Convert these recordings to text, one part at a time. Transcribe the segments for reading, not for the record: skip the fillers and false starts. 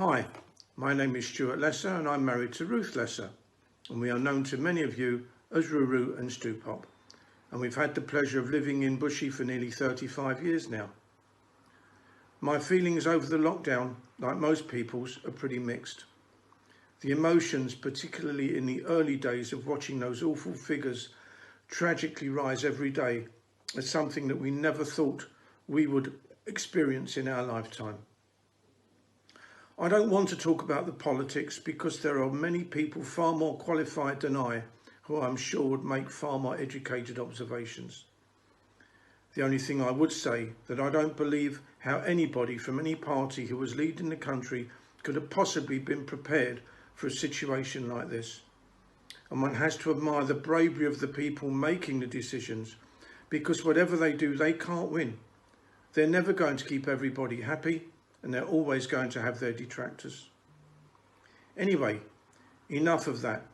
Hi, my name is Stuart Lesser and I'm married to Ruth Lesser, and we are known to many of you as Ruru and Stupop, and we've had the pleasure of living in Bushy for nearly 35 years now. My feelings over the lockdown, like most people's, are pretty mixed. The emotions, particularly in the early days of watching those awful figures tragically rise every day, are something that we never thought we would experience in our lifetime. I don't want to talk about the politics because there are many people far more qualified than I who I'm sure would make far more educated observations. The only thing I would say that I don't believe how anybody from any party who was leading the country could have possibly been prepared for a situation like this. And one has to admire the bravery of the people making the decisions, because whatever they do, they can't win. They're never going to keep everybody happy, and they're always going to have their detractors. Anyway, enough of that.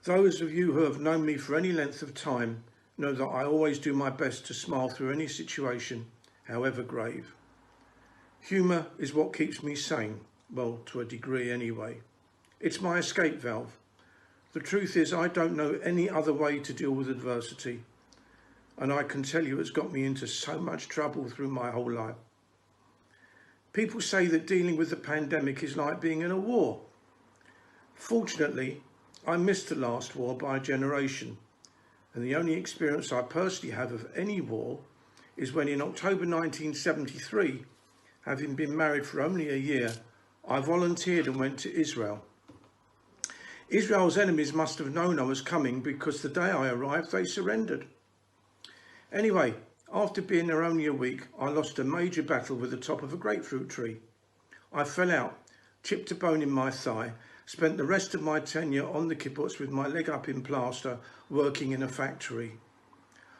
Those of you who have known me for any length of time know that I always do my best to smile through any situation, however grave. Humour is what keeps me sane, well, to a degree anyway. It's my escape valve. The truth is, I don't know any other way to deal with adversity, and I can tell you it's got me into so much trouble through my whole life. People say that dealing with the pandemic is like being in a war. Fortunately, I missed the last war by a generation, and the only experience I personally have of any war is when in October 1973, having been married for only a year, I volunteered and went to Israel. Israel's enemies must have known I was coming because the day I arrived, they surrendered. Anyway, after being there only a week, I lost a major battle with the top of a grapefruit tree. I fell out, chipped a bone in my thigh, spent the rest of my tenure on the kibbutz with my leg up in plaster, working in a factory.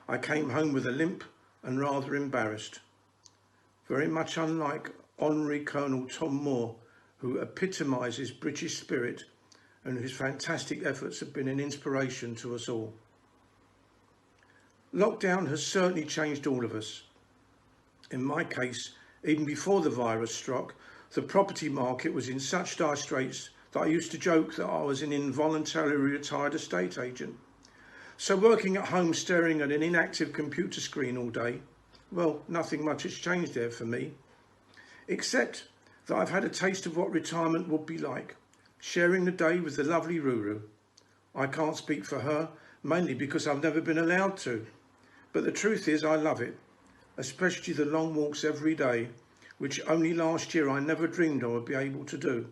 I came home with a limp and rather embarrassed. Very much unlike Honorary Colonel Tom Moore, who epitomises British spirit and whose fantastic efforts have been an inspiration to us all. Lockdown has certainly changed all of us. In my case, even before the virus struck, the property market was in such dire straits that I used to joke that I was an involuntarily retired estate agent. So working at home staring at an inactive computer screen all day, well, nothing much has changed there for me, except that I've had a taste of what retirement would be like, sharing the day with the lovely Ruru. I can't speak for her, mainly because I've never been allowed to. But the truth is I love it, especially the long walks every day, which only last year I never dreamed I would be able to do.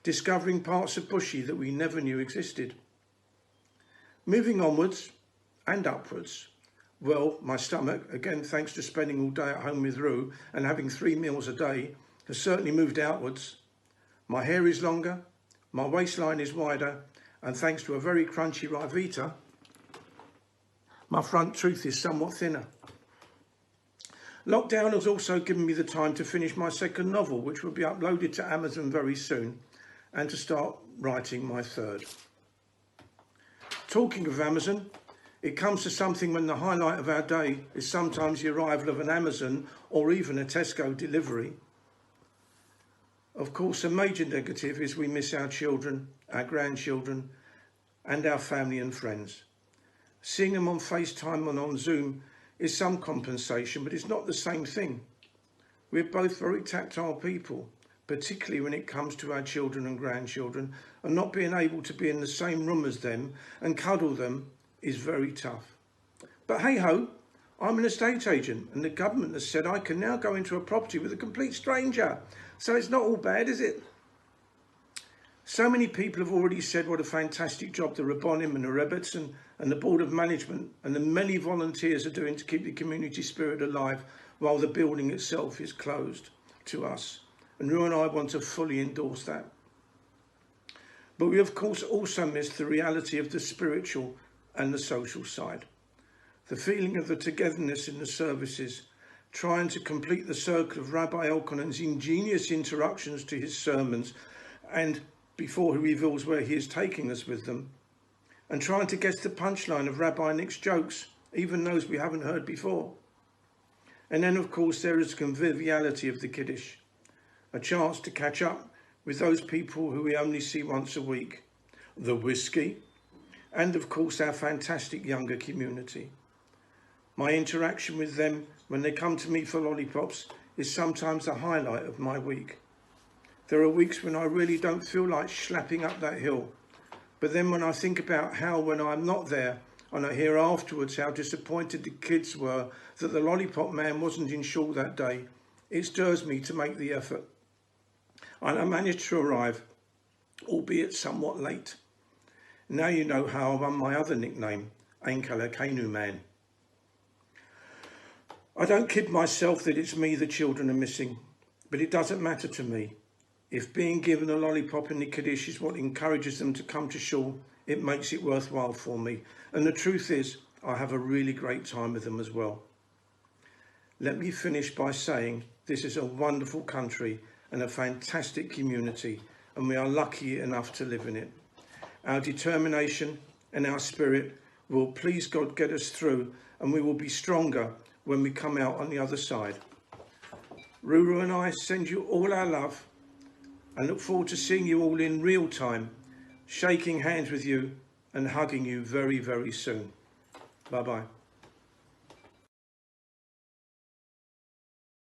Discovering parts of Bushy that we never knew existed. Moving onwards and upwards. Well, my stomach, again thanks to spending all day at home with Roo and having 3 meals a day, has certainly moved outwards. My hair is longer, my waistline is wider, and thanks to a very crunchy Rivita, my front tooth is somewhat thinner. Lockdown has also given me the time to finish my second novel, which will be uploaded to Amazon very soon, and to start writing my third. Talking of Amazon, it comes to something when the highlight of our day is sometimes the arrival of an Amazon or even a Tesco delivery. Of course, a major negative is we miss our children, our grandchildren, and our family and friends. Seeing them on FaceTime and on Zoom is some compensation, but it's not the same thing. We're both very tactile people, particularly when it comes to our children and grandchildren, and not being able to be in the same room as them and cuddle them is very tough. But hey ho, I'm an estate agent and the government has said I can now go into a property with a complete stranger. So it's not all bad, is it? So many people have already said what a fantastic job the Rabbonim and the Rebbetzin and the Board of Management and the many volunteers are doing to keep the community spirit alive while the building itself is closed to us. And Roo and I want to fully endorse that. But we of course also miss the reality of the spiritual and the social side. The feeling of the togetherness in the services, trying to complete the circle of Rabbi Elkanen's ingenious interruptions to his sermons and before he reveals where he is taking us with them, and trying to guess the punchline of Rabbi Nick's jokes, even those we haven't heard before. And then of course there is the conviviality of the Kiddush, a chance to catch up with those people who we only see once a week, the whiskey, and of course our fantastic younger community. My interaction with them when they come to me for lollipops is sometimes the highlight of my week. There are weeks when I really don't feel like slapping up that hill, but then when I think about how when I'm not there and I hear afterwards how disappointed the kids were that the lollipop man wasn't in shul that day, it stirs me to make the effort. And I managed to arrive, albeit somewhat late. Now you know how I won my other nickname, Ainkalakanu Man. I don't kid myself that it's me the children are missing, but it doesn't matter to me. If being given a lollipop in the Kiddush is what encourages them to come to shul, it makes it worthwhile for me. And the truth is, I have a really great time with them as well. Let me finish by saying this is a wonderful country and a fantastic community, and we are lucky enough to live in it. Our determination and our spirit will, please God, get us through, and we will be stronger when we come out on the other side. Ruru and I send you all our love and look forward to seeing you all in real time, shaking hands with you and hugging you very, very soon. Bye-bye.